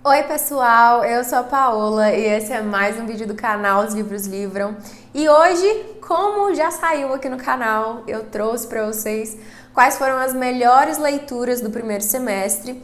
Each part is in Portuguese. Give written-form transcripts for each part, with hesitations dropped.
Oi pessoal, eu sou a Paola e esse é mais um vídeo do canal Os Livros Livram. E hoje, como já saiu aqui no canal, eu trouxe para vocês quais foram as melhores leituras do primeiro semestre.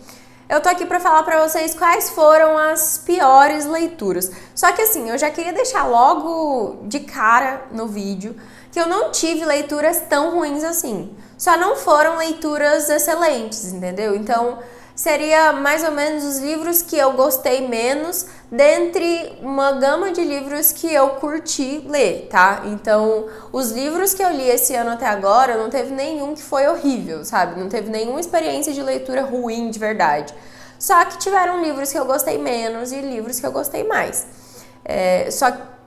Eu tô aqui para falar para vocês quais foram as piores leituras. Só que assim, eu já queria deixar logo de cara no vídeo que eu não tive leituras tão ruins assim. Só não foram leituras excelentes, entendeu? Então, seria mais ou menos os livros que eu gostei menos dentre uma gama de livros que eu curti ler, tá? Então, os livros que eu li esse ano até agora, não teve nenhum que foi horrível, sabe? Não teve nenhuma experiência de leitura ruim de verdade. Só que tiveram livros que eu gostei menos e livros que eu gostei mais.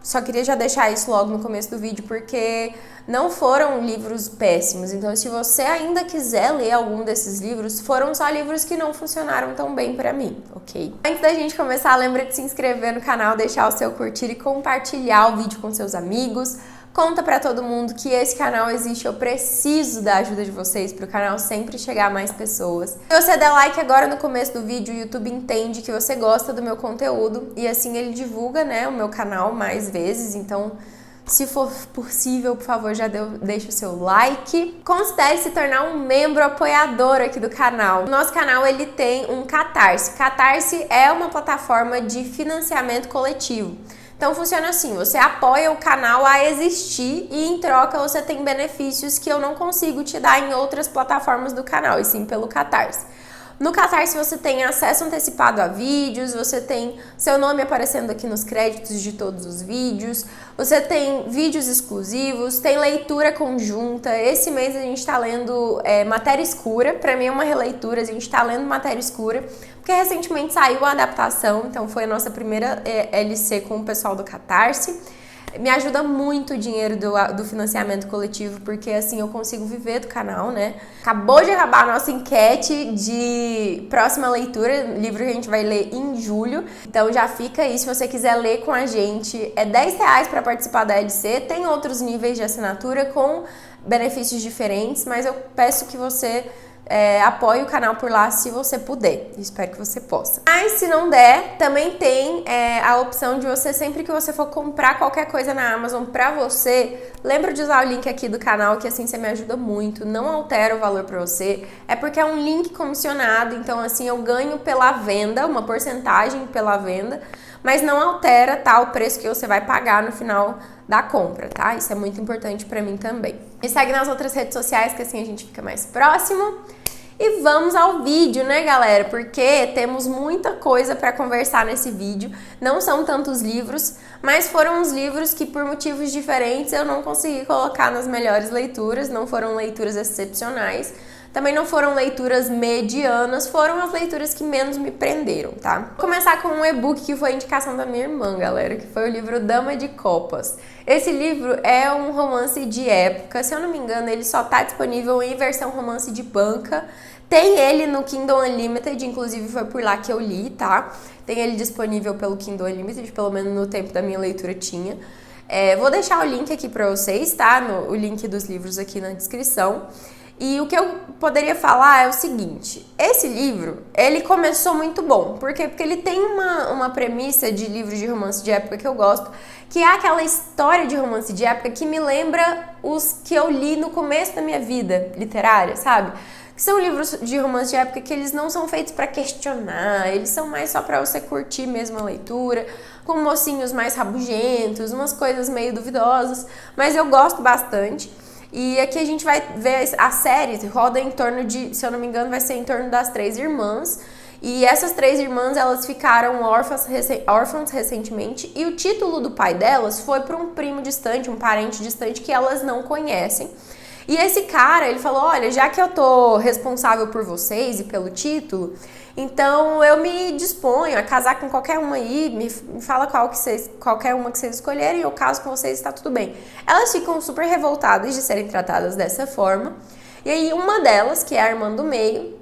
Só queria já deixar isso logo no começo do vídeo, porque não foram livros péssimos. Então, se você ainda quiser ler algum desses livros, foram só livros que não funcionaram tão bem pra mim, ok? Antes da gente começar, lembra de se inscrever no canal, deixar o seu curtir e compartilhar o vídeo com seus amigos. Conta pra todo mundo que esse canal existe, eu preciso da ajuda de vocês para o canal sempre chegar a mais pessoas. Se você der like agora no começo do vídeo, o YouTube entende que você gosta do meu conteúdo e assim ele divulga, né, o meu canal mais vezes, então se for possível, por favor, já deixa o seu like. Considere se tornar um membro apoiador aqui do canal. O nosso canal ele tem um Catarse. Catarse é uma plataforma de financiamento coletivo. Então funciona assim, você apoia o canal a existir e em troca você tem benefícios que eu não consigo te dar em outras plataformas do canal, e sim pelo Catarse. No Catarse você tem acesso antecipado a vídeos, você tem seu nome aparecendo aqui nos créditos de todos os vídeos, você tem vídeos exclusivos, tem leitura conjunta. Esse mês a gente está lendo Matéria Escura, pra mim é uma releitura, a gente está lendo Matéria Escura, porque recentemente saiu a adaptação, então foi a nossa primeira LC com o pessoal do Catarse. Me ajuda muito o dinheiro do financiamento coletivo, porque assim eu consigo viver do canal, né? Acabou de acabar a nossa enquete de próxima leitura, livro que a gente vai ler em julho. Então já fica aí, se você quiser ler com a gente, é R$10 para participar da LC. Tem outros níveis de assinatura com benefícios diferentes, mas eu peço que você apoie o canal por lá se você puder. Espero que você possa. Mas se não der, também tem a opção de você, sempre que você for comprar qualquer coisa na Amazon pra você, lembra de usar o link aqui do canal, que assim você me ajuda muito, não altera o valor pra você. É porque é um link comissionado, então assim eu ganho pela venda, uma porcentagem pela venda, mas não altera, tá, o preço que você vai pagar no final da compra, tá? Isso é muito importante pra mim também. Me segue nas outras redes sociais, que assim a gente fica mais próximo. E vamos ao vídeo, né, galera? Porque temos muita coisa pra conversar nesse vídeo. Não são tantos livros, mas foram uns livros que por motivos diferentes eu não consegui colocar nas melhores leituras. Não foram leituras excepcionais. Também não foram leituras medianas, foram as leituras que menos me prenderam, tá? Vou começar com um e-book que foi indicação da minha irmã, galera, que foi o livro Dama de Copas. Esse livro é um romance de época, se eu não me engano, ele só tá disponível em versão romance de banca. Tem ele no Kindle Unlimited, inclusive foi por lá que eu li, tá? Tem ele disponível pelo Kindle Unlimited, pelo menos no tempo da minha leitura tinha. Vou deixar o link aqui pra vocês, tá? O link dos livros aqui na descrição. E o que eu poderia falar é o seguinte, esse livro, ele começou muito bom. Por quê? Porque ele tem uma premissa de livro de romance de época que eu gosto, que é aquela história de romance de época que me lembra os que eu li no começo da minha vida literária, sabe? Que são livros de romance de época que eles não são feitos pra questionar, eles são mais só pra você curtir mesmo a leitura, com mocinhos mais rabugentos, umas coisas meio duvidosas, mas eu gosto bastante. E aqui a gente vai ver a série, roda em torno de, se eu não me engano, vai ser em torno das 3 irmãs. E essas 3 irmãs, elas ficaram órfãs recentemente. E o título do pai delas foi para um primo distante, um parente distante que elas não conhecem. E esse cara, ele falou, olha, já que eu tô responsável por vocês e pelo título, então eu me disponho a casar com qualquer uma aí, me fala qualquer uma que vocês escolherem, eu caso com vocês e tá tudo bem. Elas ficam super revoltadas de serem tratadas dessa forma, e aí uma delas, que é a irmã do meio,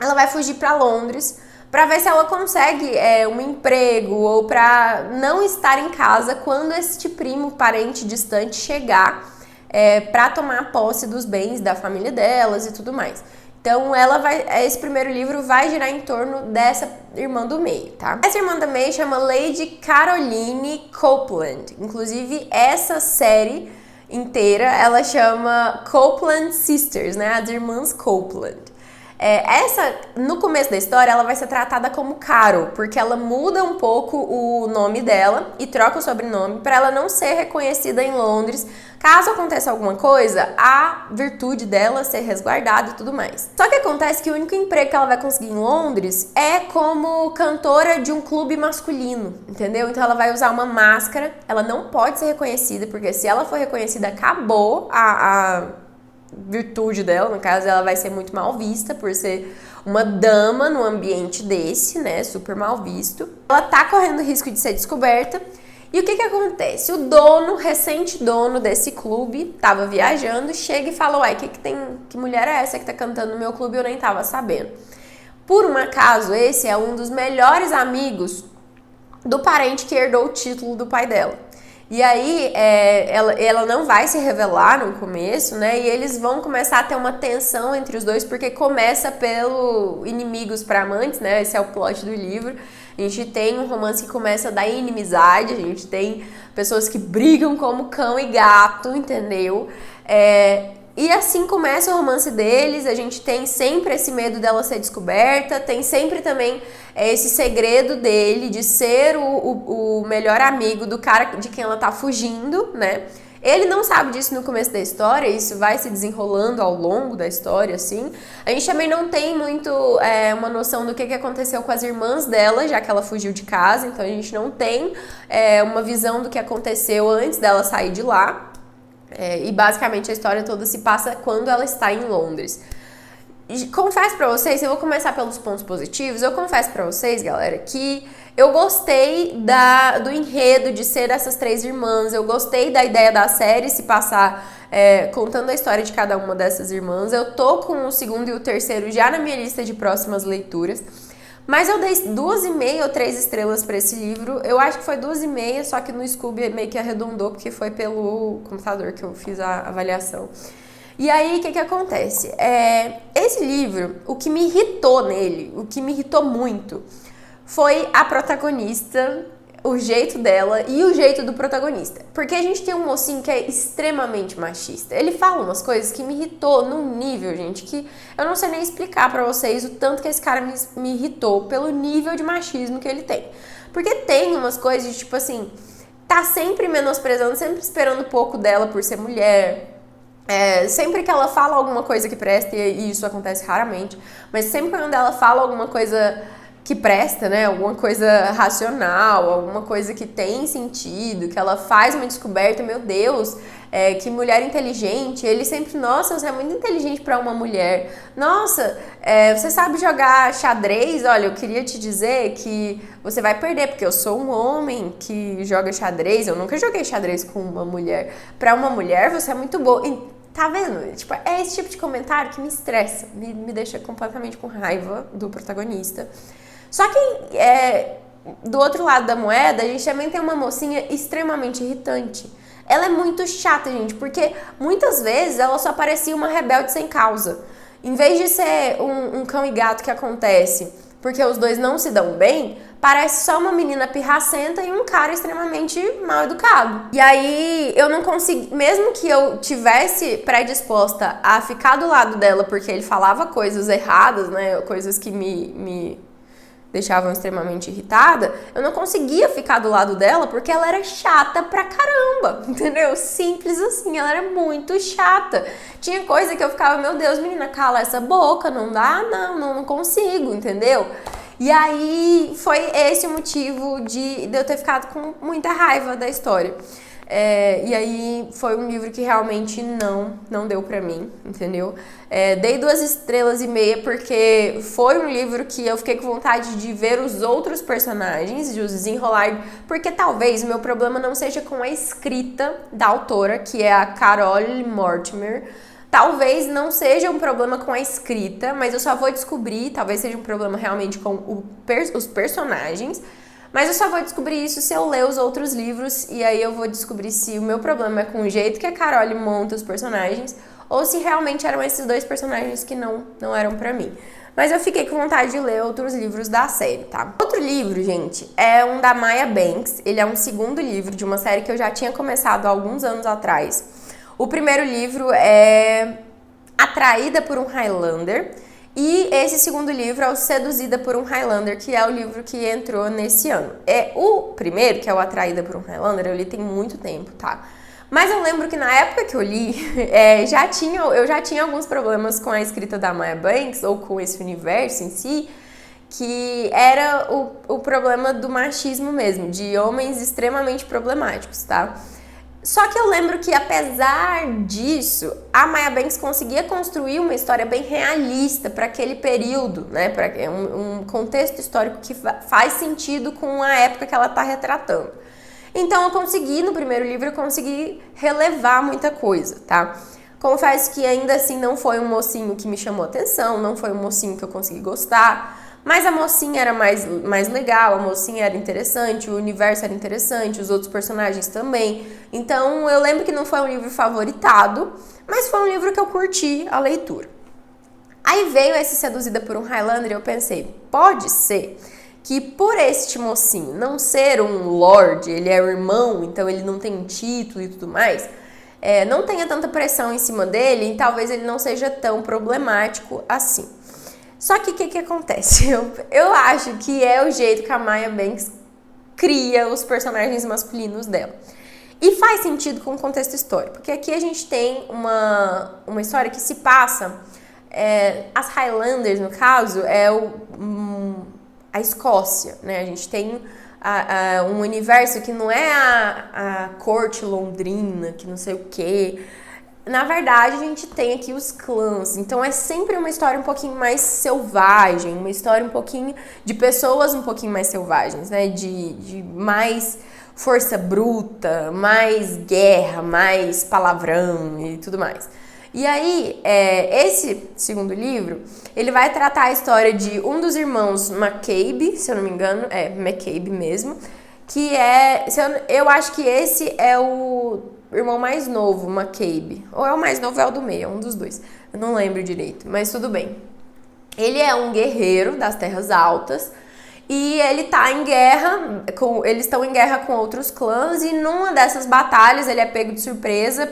ela vai fugir pra Londres pra ver se ela consegue um emprego ou pra não estar em casa quando este primo, parente distante chegar pra tomar posse dos bens da família delas e tudo mais. Então esse primeiro livro vai girar em torno dessa irmã do meio, tá? Essa irmã do meio chama Lady Caroline Copeland. Inclusive, essa série inteira, ela chama Copeland Sisters, né? As irmãs Copeland. No começo da história, ela vai ser tratada como Caro, porque ela muda um pouco o nome dela e troca o sobrenome para ela não ser reconhecida em Londres. Caso aconteça alguma coisa, a virtude dela ser resguardada e tudo mais. Só que acontece que o único emprego que ela vai conseguir em Londres é como cantora de um clube masculino, entendeu? Então ela vai usar uma máscara, ela não pode ser reconhecida, porque se ela for reconhecida, acabou a virtude dela, no caso, ela vai ser muito mal vista por ser uma dama num ambiente desse, né, super mal visto. Ela tá correndo risco de ser descoberta. E o que acontece? O dono, recente dono desse clube, tava viajando, chega e fala, uai, que mulher é essa que tá cantando no meu clube e eu nem tava sabendo. Por um acaso, esse é um dos melhores amigos do parente que herdou o título do pai dela. E aí, ela não vai se revelar no começo, né? E eles vão começar a ter uma tensão entre os dois, porque começa pelo inimigos para amantes, né? Esse é o plot do livro. A gente tem um romance que começa da inimizade, a gente tem pessoas que brigam como cão e gato, entendeu? E assim começa o romance deles, a gente tem sempre esse medo dela ser descoberta, tem sempre também esse segredo dele de ser o melhor amigo do cara de quem ela tá fugindo, né? Ele não sabe disso no começo da história, isso vai se desenrolando ao longo da história, assim. A gente também não tem muito uma noção do que aconteceu com as irmãs dela, já que ela fugiu de casa, então a gente não tem uma visão do que aconteceu antes dela sair de lá. E basicamente a história toda se passa quando ela está em Londres. Confesso pra vocês, eu vou começar pelos pontos positivos, eu confesso pra vocês, galera, que eu gostei do enredo de ser essas três irmãs, eu gostei da ideia da série se passar contando a história de cada uma dessas irmãs. Eu tô com o segundo e o terceiro já na minha lista de próximas leituras. Mas eu dei 2,5 ou 3 estrelas pra esse livro. Eu acho que foi 2,5, só que no Scooby meio que arredondou, porque foi pelo computador que eu fiz a avaliação. E aí, o que acontece? Esse livro, o que me irritou nele, o que me irritou muito, foi a protagonista, o jeito dela e o jeito do protagonista. Porque a gente tem um mocinho que é extremamente machista. Ele fala umas coisas que me irritou num nível, gente, que eu não sei nem explicar pra vocês o tanto que esse cara me irritou pelo nível de machismo que ele tem. Porque tem umas coisas de, tipo assim, tá sempre menosprezando, sempre esperando pouco dela por ser mulher. Sempre que ela fala alguma coisa que presta, e isso acontece raramente, mas sempre quando ela fala alguma coisa que presta, né, alguma coisa racional, alguma coisa que tem sentido, que ela faz uma descoberta, meu Deus, que mulher inteligente, ele sempre, nossa, você é muito inteligente para uma mulher, nossa, você sabe jogar xadrez, olha, eu queria te dizer que você vai perder, porque eu sou um homem que joga xadrez, eu nunca joguei xadrez com uma mulher, para uma mulher você é muito boa. Tá vendo? Tipo, é esse tipo de comentário que me estressa, me deixa completamente com raiva do protagonista. Só que do outro lado da moeda, a gente também tem uma mocinha extremamente irritante. Ela é muito chata, gente, porque muitas vezes ela só parecia uma rebelde sem causa. Em vez de ser um cão e gato que acontece porque os dois não se dão bem, parece só uma menina pirracenta e um cara extremamente mal educado. E aí eu não consegui, mesmo que eu tivesse predisposta a ficar do lado dela porque ele falava coisas erradas, né, coisas que me deixavam extremamente irritada, eu não conseguia ficar do lado dela porque ela era chata pra caramba, entendeu? Simples assim, ela era muito chata. Tinha coisa que eu ficava, meu Deus, menina, cala essa boca, não dá, não consigo, entendeu? E aí foi esse o motivo de eu ter ficado com muita raiva da história. E aí foi um livro que realmente não deu pra mim, entendeu? Dei 2,5 estrelas porque foi um livro que eu fiquei com vontade de ver os outros personagens, de os desenrolar, porque talvez o meu problema não seja com a escrita da autora, que é a Carole Mortimer. Talvez não seja um problema com a escrita, mas eu só vou descobrir, talvez seja um problema realmente com os personagens. Mas eu só vou descobrir isso se eu ler os outros livros, e aí eu vou descobrir se o meu problema é com o jeito que a Carole monta os personagens ou se realmente eram esses dois personagens que não eram pra mim. Mas eu fiquei com vontade de ler outros livros da série, tá? Outro livro, gente, é um da Maya Banks. Ele é um segundo livro de uma série que eu já tinha começado há alguns anos atrás. O primeiro livro é Atraída por um Highlander. E esse segundo livro é o Seduzida por um Highlander, que é o livro que entrou nesse ano. O primeiro, que é o Atraída por um Highlander, eu li tem muito tempo, tá? Mas eu lembro que na época que eu li, eu já tinha alguns problemas com a escrita da Maya Banks, ou com esse universo em si, que era o problema do machismo mesmo, de homens extremamente problemáticos, tá? Só que eu lembro que, apesar disso, a Maya Banks conseguia construir uma história bem realista para aquele período, né? Para um contexto histórico que faz sentido com a época que ela está retratando. Então eu consegui, no primeiro livro, eu consegui relevar muita coisa, tá? Confesso que ainda assim não foi um mocinho que me chamou atenção, não foi um mocinho que eu consegui gostar, mas a mocinha era mais legal, a mocinha era interessante, o universo era interessante, os outros personagens também. Então eu lembro que não foi um livro favoritado, mas foi um livro que eu curti a leitura. Aí veio esse Seduzida por um Highlander e eu pensei, pode ser que por este mocinho não ser um lord, ele é o irmão, então ele não tem título e tudo mais, não tenha tanta pressão em cima dele e talvez ele não seja tão problemático assim. Só que o que acontece? Eu acho que é o jeito que a Maya Banks cria os personagens masculinos dela. E faz sentido com o contexto histórico, porque aqui a gente tem uma história que se passa, as Highlanders, no caso, a Escócia, né? A gente tem um universo que não é a corte londrina, que não sei o quê. Na verdade, a gente tem aqui os clãs. Então, é sempre uma história um pouquinho mais selvagem, uma história um pouquinho de pessoas um pouquinho mais selvagens, né? De mais força bruta, mais guerra, mais palavrão e tudo mais. E aí, esse segundo livro, ele vai tratar a história de um dos irmãos McCabe, se eu não me engano, McCabe mesmo, que eu acho que esse é o irmão mais novo, McCabe, ou é o mais novo, é o do meio, é um dos dois, eu não lembro direito, mas tudo bem. Ele é um guerreiro das Terras Altas, e ele tá em guerra, eles estão em guerra com outros clãs, e numa dessas batalhas ele é pego de surpresa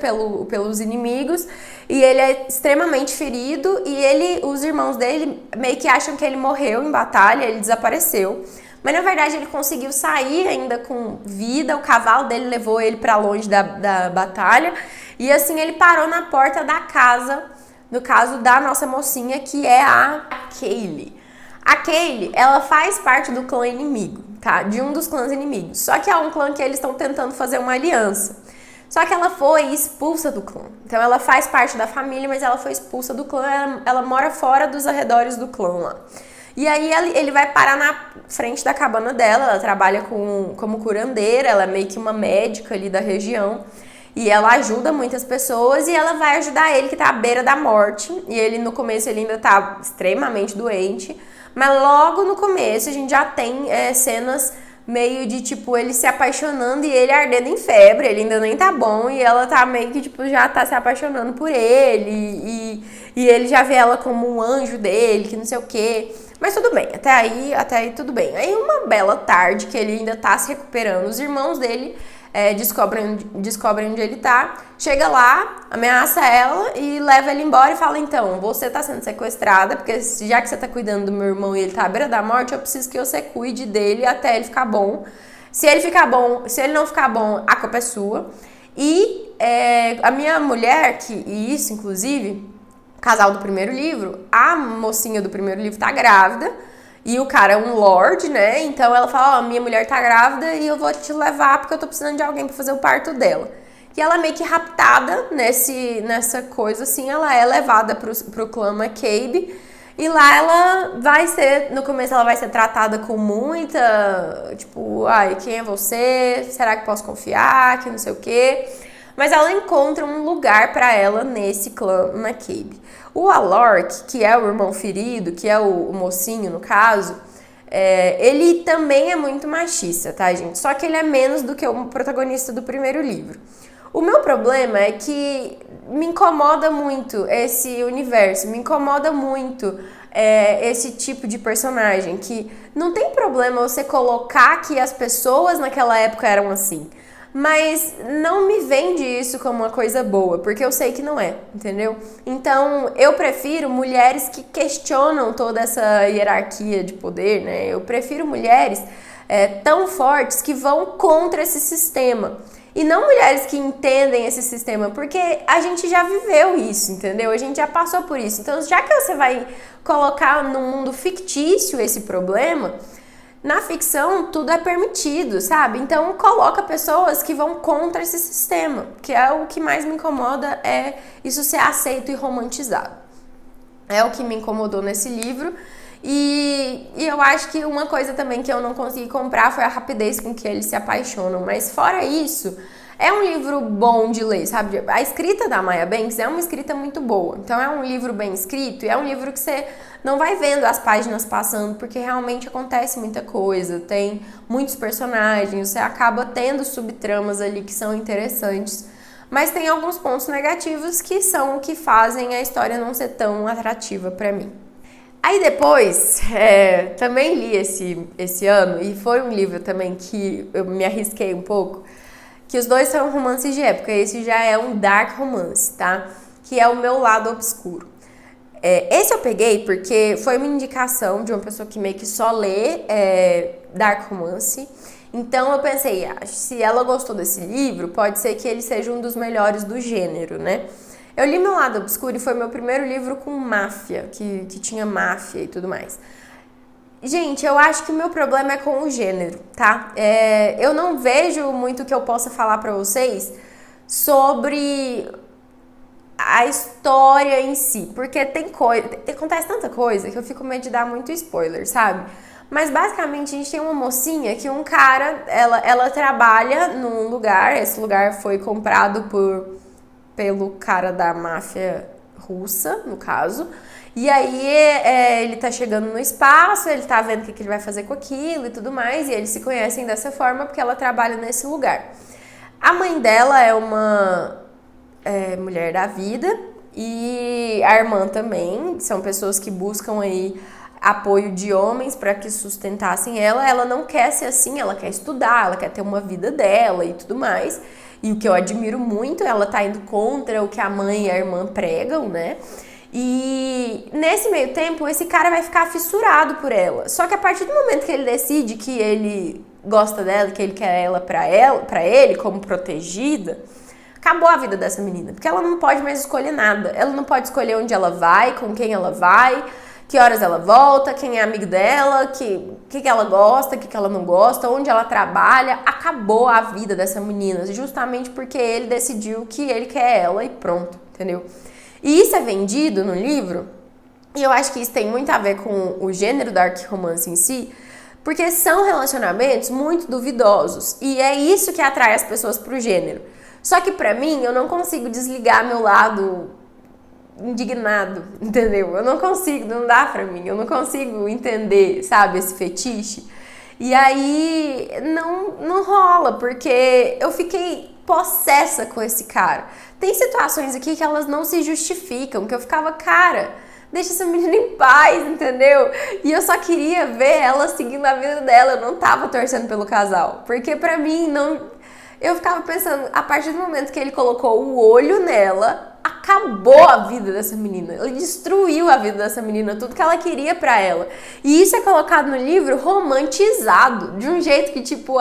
pelos inimigos, e ele é extremamente ferido, e os irmãos dele meio que acham que ele morreu em batalha, ele desapareceu. Mas na verdade ele conseguiu sair ainda com vida, o cavalo dele levou ele pra longe da batalha, e assim ele parou na porta da casa, no caso da nossa mocinha, que é a Kaylee. A Kaylee, ela faz parte do clã inimigo, tá? De um dos clãs inimigos. Só que é um clã que eles estão tentando fazer uma aliança. Só que ela foi expulsa do clã. Então ela faz parte da família, mas ela foi expulsa do clã. Ela mora fora dos arredores do clã lá. E aí ele vai parar na frente da cabana dela. Ela trabalha como curandeira, ela é meio que uma médica ali da região. E ela ajuda muitas pessoas e ela vai ajudar ele que tá à beira da morte. E ele no começo ele ainda tá extremamente doente. Mas logo no começo a gente já tem cenas meio de, tipo, ele se apaixonando e ele ardendo em febre, ele ainda nem tá bom, e ela tá meio que, tipo, já tá se apaixonando por ele, e ele já vê ela como um anjo dele, que não sei o quê. Mas tudo bem, até aí tudo bem. Aí uma bela tarde, que ele ainda tá se recuperando, os irmãos dele descobrem onde ele tá, chega lá, ameaça ela e leva ele embora e fala, então, você tá sendo sequestrada, porque já que você tá cuidando do meu irmão e ele tá à beira da morte, eu preciso que você cuide dele até ele ficar bom. Se ele não ficar bom, a culpa é sua. E a minha mulher, e isso inclusive, casal do primeiro livro, a mocinha do primeiro livro tá grávida, e o cara é um lord, né? Então ela fala, minha mulher tá grávida e eu vou te levar porque eu tô precisando de alguém pra fazer o parto dela. E ela meio que raptada nessa coisa, assim, ela é levada pro clã McCabe. E lá ela vai ser, no começo ela vai ser tratada com muita, tipo, quem é você? Será que posso confiar? Que não sei o quê. Mas ela encontra um lugar pra ela nesse clã McCabe. O Alorc, que é o irmão ferido, que é o mocinho no caso, ele também é muito machista, tá, gente? Só que ele é menos do que o protagonista do primeiro livro. O meu problema é que me incomoda muito esse universo, me incomoda muito esse tipo de personagem, que não tem problema você colocar que as pessoas naquela época eram assim, mas não me vende isso como uma coisa boa, porque eu sei que não é, entendeu? Então, eu prefiro mulheres que questionam toda essa hierarquia de poder, né? Eu prefiro mulheres tão fortes que vão contra esse sistema. E não mulheres que entendem esse sistema, porque a gente já viveu isso, entendeu? A gente já passou por isso. Então, já que você vai colocar no mundo fictício esse problema, na ficção tudo é permitido, sabe? Então, coloca pessoas que vão contra esse sistema, que é o que mais me incomoda, é isso ser aceito e romantizado. É o que me incomodou nesse livro. E eu acho que uma coisa também que eu não consegui comprar foi a rapidez com que eles se apaixonam. Mas fora isso, é um livro bom de ler, sabe? A escrita da Maya Banks é uma escrita muito boa. Então é um livro bem escrito e é um livro que você não vai vendo as páginas passando, porque realmente acontece muita coisa. Tem muitos personagens, você acaba tendo subtramas ali que são interessantes. Mas tem alguns pontos negativos que são o que fazem a história não ser tão atrativa pra mim. Aí depois, também li esse ano, e foi um livro também que eu me arrisquei um pouco, que os dois são romances de época. Esse já é um dark romance, tá? Que é O Meu Lado Obscuro. Esse eu peguei porque foi uma indicação de uma pessoa que meio que só lê dark romance. Então eu pensei, se ela gostou desse livro, pode ser que ele seja um dos melhores do gênero, né? Eu li Meu Lado Obscuro e foi meu primeiro livro com máfia, que tinha máfia e tudo mais. Gente, eu acho que o meu problema é com o gênero, tá? Eu não vejo muito que eu possa falar pra vocês sobre a história em si, porque acontece tanta coisa que eu fico com medo de dar muito spoiler, sabe? Mas basicamente a gente tem uma mocinha que um cara, ela trabalha num lugar, esse lugar foi comprado pelo cara da máfia russa, no caso. E aí ele tá chegando no espaço, ele tá vendo o que ele vai fazer com aquilo e tudo mais, e eles se conhecem dessa forma porque ela trabalha nesse lugar. A mãe dela é uma mulher da vida e a irmã também, são pessoas que buscam aí apoio de homens para que sustentassem ela. Ela não quer ser assim, ela quer estudar, ela quer ter uma vida dela e tudo mais. E o que eu admiro muito, ela tá indo contra o que a mãe e a irmã pregam, né? E nesse meio tempo, esse cara vai ficar fissurado por ela. Só que a partir do momento que ele decide que ele gosta dela, que ele quer ela pra ele como protegida, acabou a vida dessa menina. Porque ela não pode mais escolher nada. Ela não pode escolher onde ela vai, com quem ela vai, que horas ela volta, quem é amigo dela, que ela gosta, que ela não gosta, onde ela trabalha. Acabou a vida dessa menina, justamente porque ele decidiu que ele quer ela e pronto, entendeu? E isso é vendido no livro, e eu acho que isso tem muito a ver com o gênero dark romance em si, porque são relacionamentos muito duvidosos, e é isso que atrai as pessoas pro gênero. Só que pra mim, eu não consigo desligar meu lado indignado, entendeu? Eu não consigo, não dá pra mim, eu não consigo entender, sabe, esse fetiche. E aí não rola, porque eu fiquei possessa com esse cara. Tem situações aqui que elas não se justificam, que eu ficava, cara, deixa essa menina em paz, entendeu? E eu só queria ver ela seguindo a vida dela, eu não tava torcendo pelo casal, porque pra mim não... Eu ficava pensando, a partir do momento que ele colocou o olho nela, acabou a vida dessa menina. Ele destruiu a vida dessa menina, tudo que ela queria pra ela. E isso é colocado no livro romantizado, de um jeito que tipo,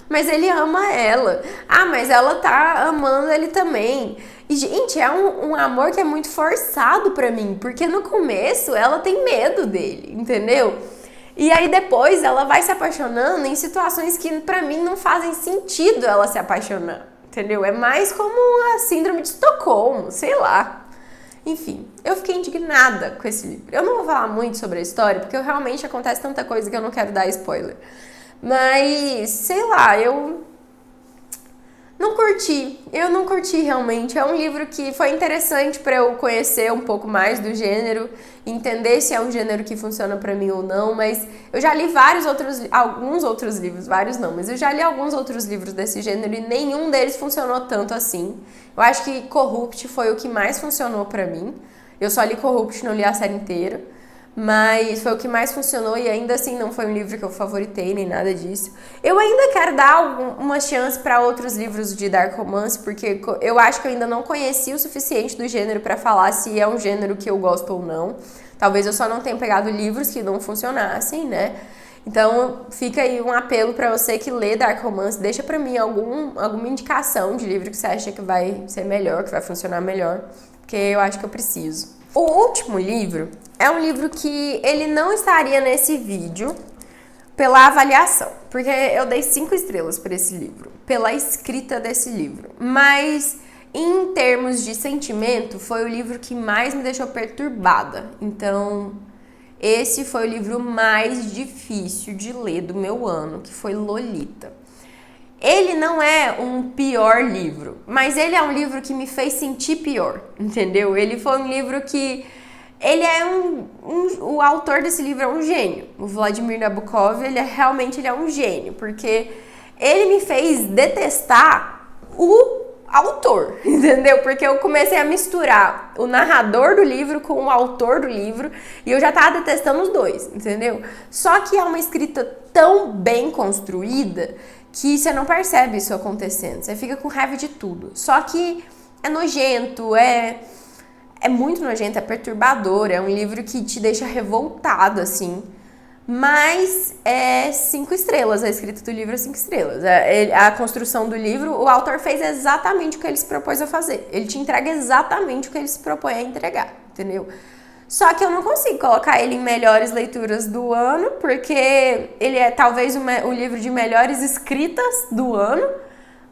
mas ele ama ela. Mas ela tá amando ele também. E, gente, é um amor que é muito forçado pra mim, porque no começo ela tem medo dele, entendeu? E aí depois ela vai se apaixonando em situações que pra mim não fazem sentido ela se apaixonar, entendeu? É mais como a síndrome de Estocolmo, sei lá. Enfim, eu fiquei indignada com esse livro. Eu não vou falar muito sobre a história, porque realmente acontece tanta coisa que eu não quero dar spoiler. Mas, sei lá, eu Não curti, eu não curti realmente. É um livro que foi interessante para eu conhecer um pouco mais do gênero, entender se é um gênero que funciona para mim ou não, mas eu já li alguns outros livros, vários não, mas eu já li alguns outros livros desse gênero e nenhum deles funcionou tanto assim. Eu acho que Corrupt foi o que mais funcionou para mim. Eu só li Corrupt, não li a série inteira. Mas foi o que mais funcionou e ainda assim não foi um livro que eu favoritei nem nada disso. Eu ainda quero dar uma chance para outros livros de dark romance, porque eu acho que eu ainda não conheci o suficiente do gênero para falar se é um gênero que eu gosto ou não. Talvez eu só não tenha pegado livros que não funcionassem, né? Então fica aí um apelo para você que lê dark romance, deixa para mim alguma indicação de livro que você acha que vai ser melhor, que vai funcionar melhor, porque eu acho que eu preciso. O último livro é um livro que ele não estaria nesse vídeo pela avaliação, porque eu dei 5 estrelas para esse livro, pela escrita desse livro, mas em termos de sentimento foi o livro que mais me deixou perturbada. Então esse foi o livro mais difícil de ler do meu ano, que foi Lolita. Ele não é um pior livro, mas ele é um livro que me fez sentir pior, entendeu? Ele foi um livro que... Ele é o autor desse livro é um gênio. O Vladimir Nabokov, ele é um gênio, porque ele me fez detestar o autor, entendeu? Porque eu comecei a misturar o narrador do livro com o autor do livro e eu já tava detestando os dois, entendeu? Só que é uma escrita tão bem construída que você não percebe isso acontecendo, você fica com raiva de tudo. Só que é nojento, é muito nojento, é perturbador, é um livro que te deixa revoltado, assim. Mas é 5 estrelas, a escrita do livro é 5 estrelas. A construção do livro, o autor fez exatamente o que ele se propôs a fazer. Ele te entrega exatamente o que ele se propõe a entregar, entendeu? Só que eu não consigo colocar ele em melhores leituras do ano, porque ele é talvez o livro de melhores escritas do ano,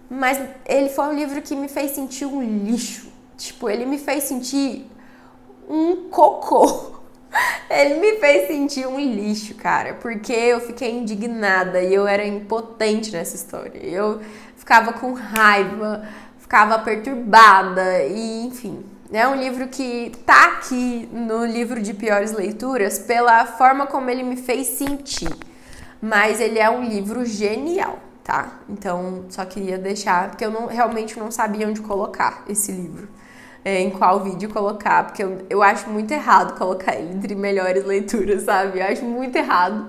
mas ele foi um livro que me fez sentir um lixo. Tipo, ele me fez sentir um cocô. Ele me fez sentir um lixo, cara, porque eu fiquei indignada e eu era impotente nessa história. Eu ficava com raiva, ficava perturbada e, enfim... É um livro que tá aqui no livro de piores leituras pela forma como ele me fez sentir. Mas ele é um livro genial, tá? Então, só queria deixar, porque eu realmente não sabia onde colocar esse livro. Em qual vídeo colocar, porque eu acho muito errado colocar ele entre melhores leituras, sabe? Eu acho muito errado.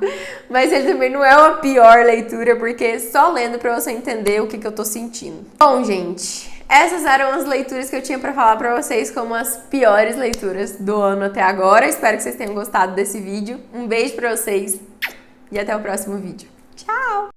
Mas ele também não é uma pior leitura, porque só lendo pra você entender o que eu tô sentindo. Bom, gente... Essas eram as leituras que eu tinha pra falar pra vocês como as piores leituras do ano até agora. Espero que vocês tenham gostado desse vídeo. Um beijo pra vocês e até o próximo vídeo. Tchau!